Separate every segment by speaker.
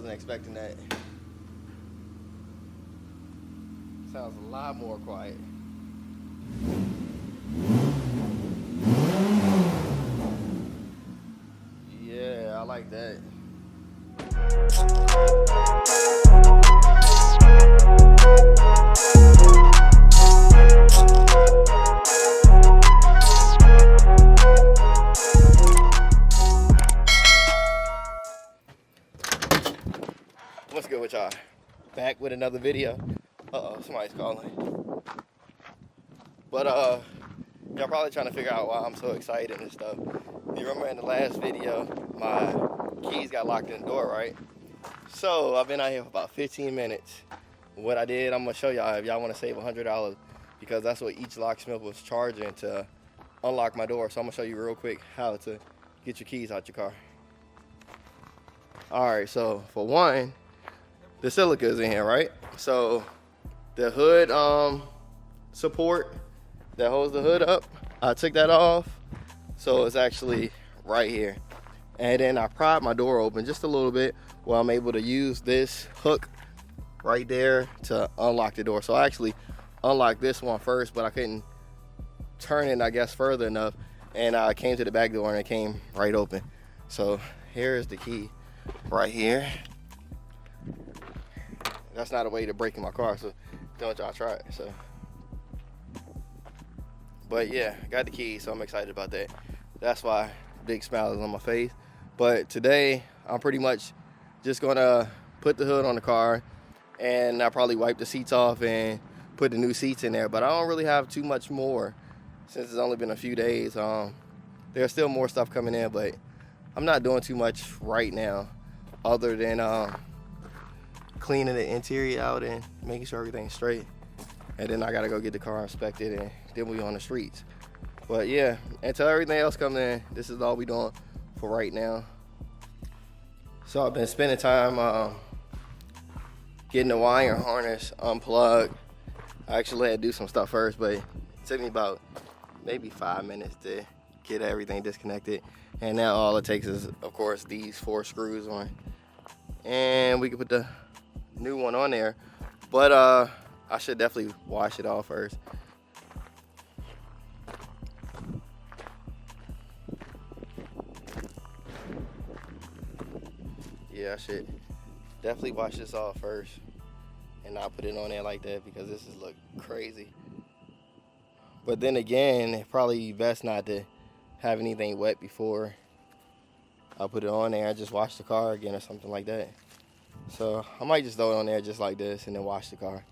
Speaker 1: wasn't expecting that. Sounds a lot more quiet. Yeah, I like that. What's good with y'all? Back with another video. Uh-oh, somebody's calling. But y'all probably trying to figure out why I'm so excited and stuff. You remember in the last video, my keys got locked in the door, right? So I've been out here for about 15 minutes. What I did, I'm gonna show y'all if y'all wanna save $100, because that's what each locksmith was charging to unlock my door. So I'm gonna show you real quick how to get your keys out your car. All right, so for one, the celica is in here, right? So the hood support that holds the hood up, I took that off, so it's actually right here. And then I pried my door open just a little bit while I'm able to use this hook right there to unlock the door. So I actually unlocked this one first, but I couldn't turn it, I guess, further enough, and I came to the back door and it came right open. So here's the key right here. That's not a way to break in my car, so don't y'all try it. So, but yeah, got the key, so I'm excited about that. That's why big smile is on my face. But today, I'm pretty much just gonna put the hood on the car, and I'll probably wipe the seats off and put the new seats in there. But I don't really have too much more since it's only been a few days. There's still more stuff coming in, but I'm not doing too much right now other than cleaning the interior out and making sure everything's straight. And then I gotta go get the car inspected, and then we on the streets. But yeah, until everything else comes in, this is all we doing for right now. So I've been spending time getting the wire harness unplugged. I actually had to do some stuff first, but it took me about maybe 5 minutes to get everything disconnected. And now all it takes is, of course, these 4 screws on. And we can put the new one on there. But I should definitely wash it off first. Yeah, I should definitely wash this off first and not put it on there like that, because this is look crazy. But then again, it's probably best not to have anything wet before I put it on there. I just wash the car again or something like that. So I might just throw it on there just like this and then wash the car.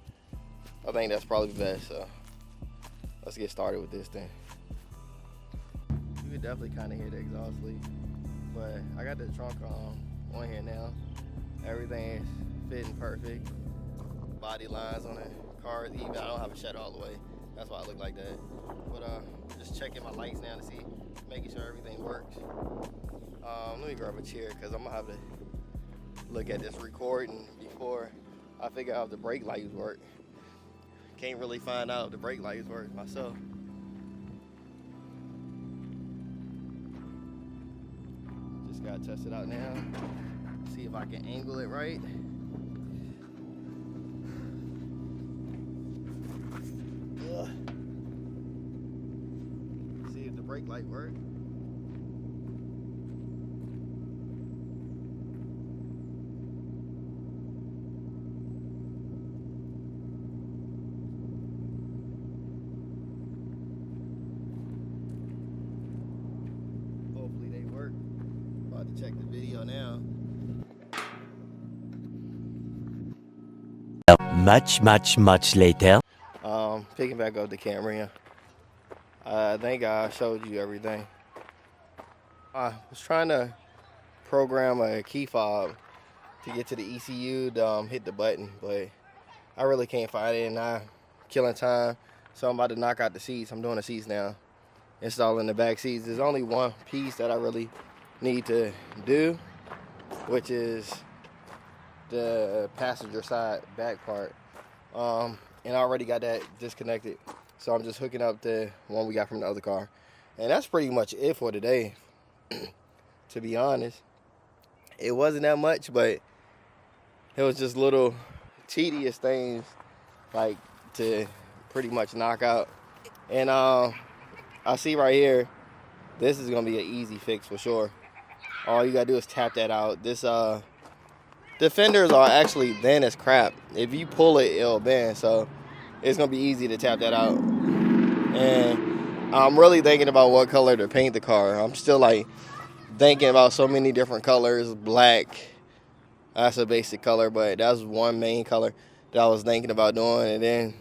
Speaker 1: I think that's probably best. So let's get started with this thing. You can definitely kind of hear the exhaust leak, but I got the trunk on here now. Everything is fitting perfect. Body lines on the car is even. I don't have a shutter all the way. That's why I look like that. But just checking my lights now to see, making sure everything works. Let me grab a chair, because I'm gonna have to look at this recording before I figure out if the brake lights work. Can't really find out if the brake lights work myself. Just gotta test it out now. See if I can angle it right. See if the brake light works. Hopefully they work. About to check the video now.
Speaker 2: Much later.
Speaker 1: Picking back up the camera. I think I showed you everything. I was trying to program a key fob to get to the ECU to hit the button, but I really can't find it, and I'm killing time. So I'm about to knock out the seats. I'm doing the seats now, installing the back seats. There's only one piece that I really need to do, which is the passenger side back part. And I already got that disconnected, so I'm just hooking up the one we got from the other car. And that's pretty much it for today. To be honest, it wasn't that much, but it was just little tedious things like to pretty much knock out. And I see right here, this is gonna be an easy fix for sure. All you gotta do is tap that out. This the fenders are actually thin as crap. If you pull it, it'll bend. So it's gonna be easy to tap that out. And I'm really thinking about what color to paint the car. I'm still like thinking about so many different colors. Black, that's a basic color, but that's one main color that I was thinking about doing. And then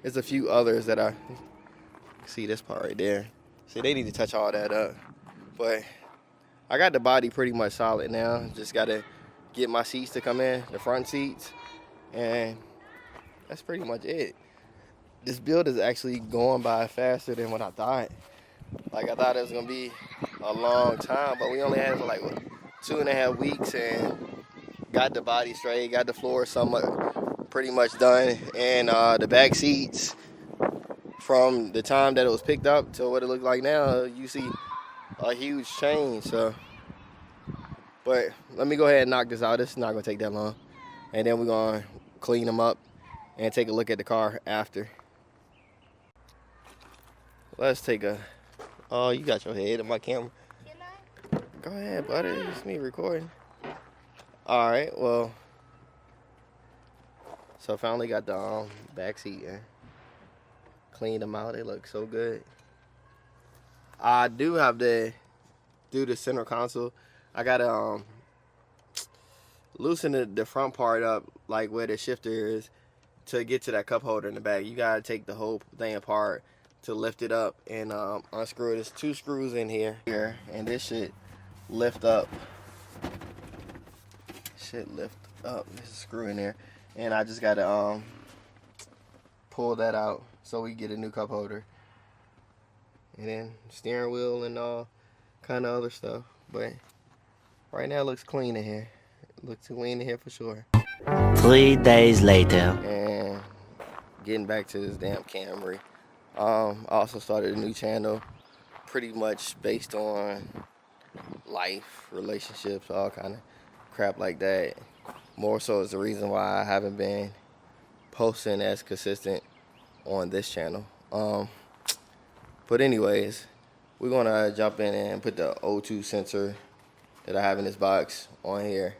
Speaker 1: there's a few others that I see. This part right there. See, they need to touch all that up. But I got the body pretty much solid now. Just gotta get my seats to come in, the front seats, and that's pretty much it. This build is actually going by faster than what I thought. Like, I thought it was gonna be a long time, but we only had it for like, what, 2.5 weeks, and got the body straight, got the floor somewhat pretty much done, and the back seats, from the time that it was picked up to what it looks like now, you see a huge change. So, but let me go ahead and knock this out. This is not gonna take that long, and then we're gonna clean them up and take a look at the car after. Let's take a. Oh, you got your head in my camera.
Speaker 3: Can I?
Speaker 1: Go ahead, buddy. It's me recording. All right. Well, so I finally got the back seat in. Cleaned them out. They look so good. I do have to do the center console. I gotta loosen the front part up, like where the shifter is, to get to that cup holder in the back. You gotta take the whole thing apart to lift it up and unscrew it. There's 2 screws in here, and this should lift up. Should lift up. There's a screw in there, and I just gotta pull that out so we get a new cup holder, and then steering wheel and all kind of other stuff. But right now it looks clean in here. It looks clean in here for sure.
Speaker 2: 3 days later.
Speaker 1: And getting back to this damn Camry. I also started a new channel, pretty much based on life, relationships, all kind of crap like that. More so is the reason why I haven't been posting as consistent on this channel. But anyways, we're gonna jump in and put the O2 sensor that I have in this box on here.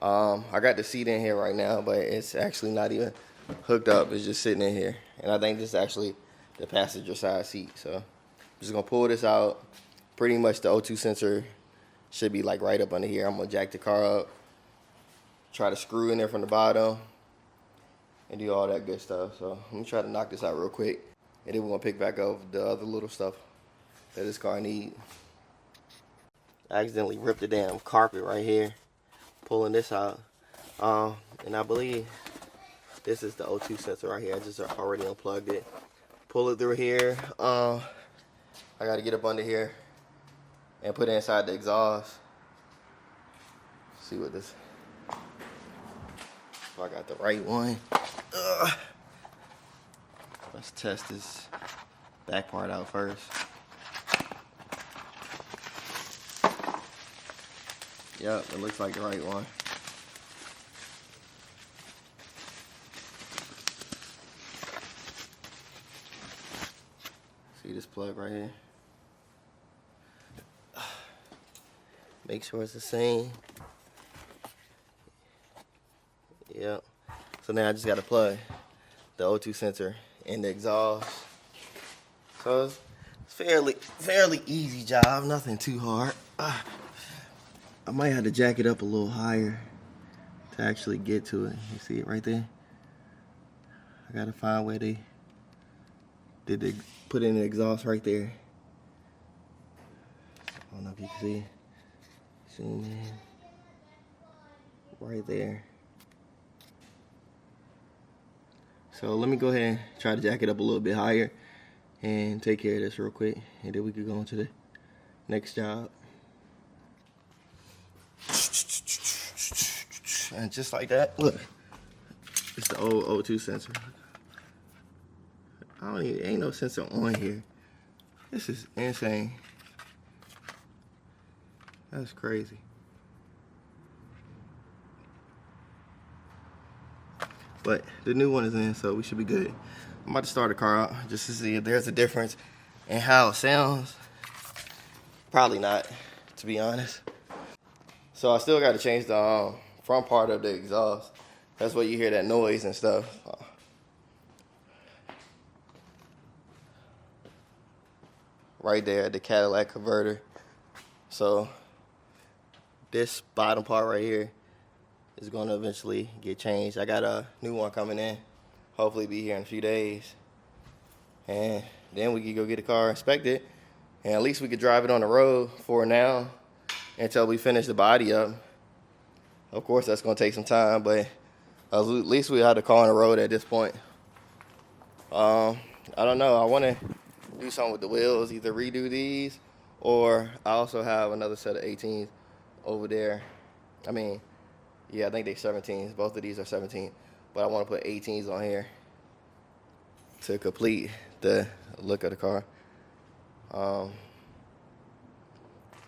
Speaker 1: I got the seat in here right now, but it's actually not even hooked up. It's just sitting in here, and I think this is actually the passenger side seat. So I'm just gonna pull this out. Pretty much the O2 sensor should be like right up under here. I'm gonna jack the car up, try to screw in there from the bottom, and do all that good stuff. So let me try to knock this out real quick, and then we're gonna pick back up the other little stuff that this car needs. I accidentally ripped the damn carpet right here, pulling this out. And I believe this is the O2 sensor right here. I just already unplugged it. Pull it through here. I gotta get up under here and put it inside the exhaust. See what this, if I got the right one. Let's test this back part out first. Yep, it looks like the right one. See this plug right here? Make sure it's the same. Yep. So now I just got to plug the O2 sensor in the exhaust. So it's fairly easy job, nothing too hard. I might have to jack it up a little higher to actually get to it. You see it right there? I gotta find where they put in the exhaust right there. I don't know if you can see. Zoom in. Right there. So let me go ahead and try to jack it up a little bit higher and take care of this real quick, and then we can go on to the next job. And just like that, look, it's the old O2 sensor. Ain't no sensor on here. This is insane. That's crazy. but the new one is in, so we should be good. I'm about to start the car out just to see if there's a difference in how it sounds. Probably not, to be honest. So I still got to change the front part of the exhaust. That's where you hear that noise and stuff. Right there at the Cadillac converter. So this bottom part right here is going to eventually get changed. I got a new one coming in. Hopefully be here in a few days. And then we can go get the car inspected. And at least we could drive it on the road for now until we finish the body up. Of course, that's going to take some time, but at least we have the car on the road at this point. I don't know. I want to do something with the wheels, either redo these, or I also have another set of 18s over there. I mean, yeah, I think they're 17s. Both of these are 17, but I want to put 18s on here to complete the look of the car. And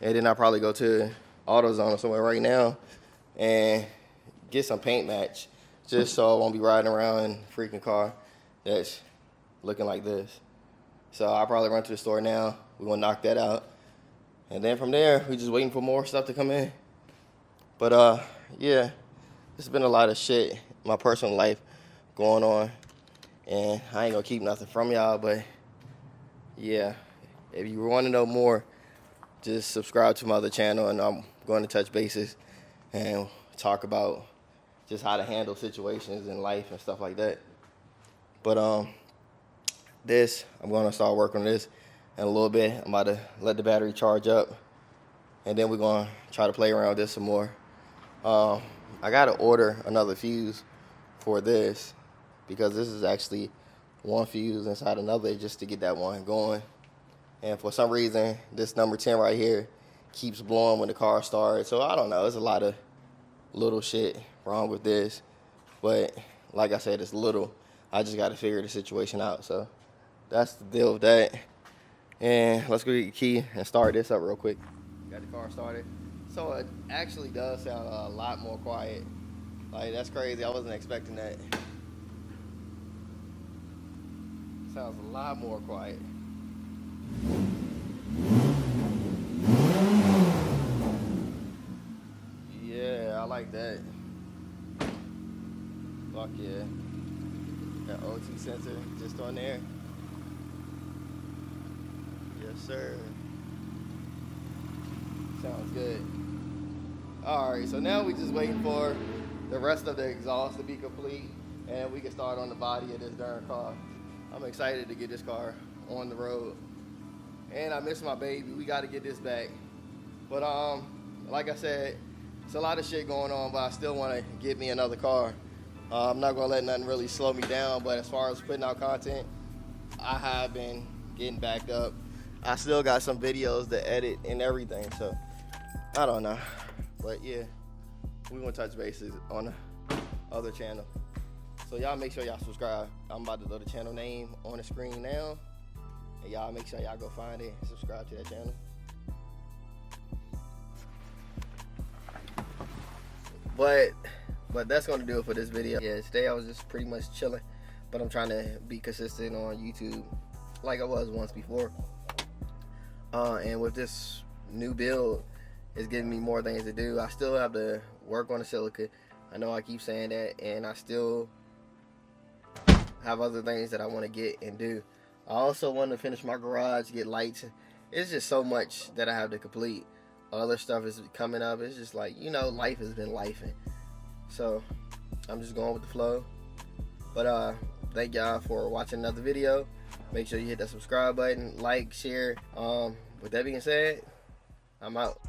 Speaker 1: then I'll probably go to AutoZone or somewhere right now and get some paint match, just so I won't be riding around in a freaking car that's looking like this. So I'll probably run to the store now. We're gonna knock that out. And then from there, we're just waiting for more stuff to come in. But yeah, there's been a lot of shit in my personal life going on. And I ain't gonna keep nothing from y'all, but yeah, if you want to know more, just subscribe to my other channel, and I'm going to touch bases and talk about just how to handle situations in life and stuff like that. But I'm going to start working on this in a little bit. I'm about to let the battery charge up, and then we're going to try to play around with this some more. I got to order another fuse for this, because this is actually one fuse inside another just to get that one going. And for some reason, this number 10 right here keeps blowing when the car starts. So I don't know. There's a lot of little shit wrong with this. But like I said, it's little. I just got to figure the situation out. So that's the deal with that. And let's go get the key and start this up real quick. Got the car started. So it actually does sound a lot more quiet. Like, that's crazy. I wasn't expecting that. Sounds a lot more quiet. Yeah, I like that. Fuck yeah. Got OT sensor just on there. Yes, sir. Sounds good. Alright, so now we just waiting for the rest of the exhaust to be complete, and we can start on the body of this darn car. I'm excited to get this car on the road. And I miss my baby. We got to get this back. But like I said, it's a lot of shit going on, but I still want to get me another car. I'm not going to let nothing really slow me down, but as far as putting out content, I have been getting backed up. I still got some videos to edit and everything, so I don't know. But yeah, we want to touch bases on the other channel. So y'all make sure y'all subscribe. I'm about to throw the channel name on the screen now. And y'all make sure y'all go find it and subscribe to that channel. But that's gonna do it for this video. Yeah, today I was just pretty much chilling, but I'm trying to be consistent on YouTube like I was once before. And with this new build, it's giving me more things to do. I still have to work on the silica. I know I keep saying that, and I still have other things that I want to get and do. I also want to finish my garage, get lights. It's just so much that I have to complete. Other stuff is coming up. It's just like, you know, life has been lifing. So I'm just going with the flow. But thank y'all for watching another video. Make sure you hit that subscribe button, like, share. With that being said, I'm out.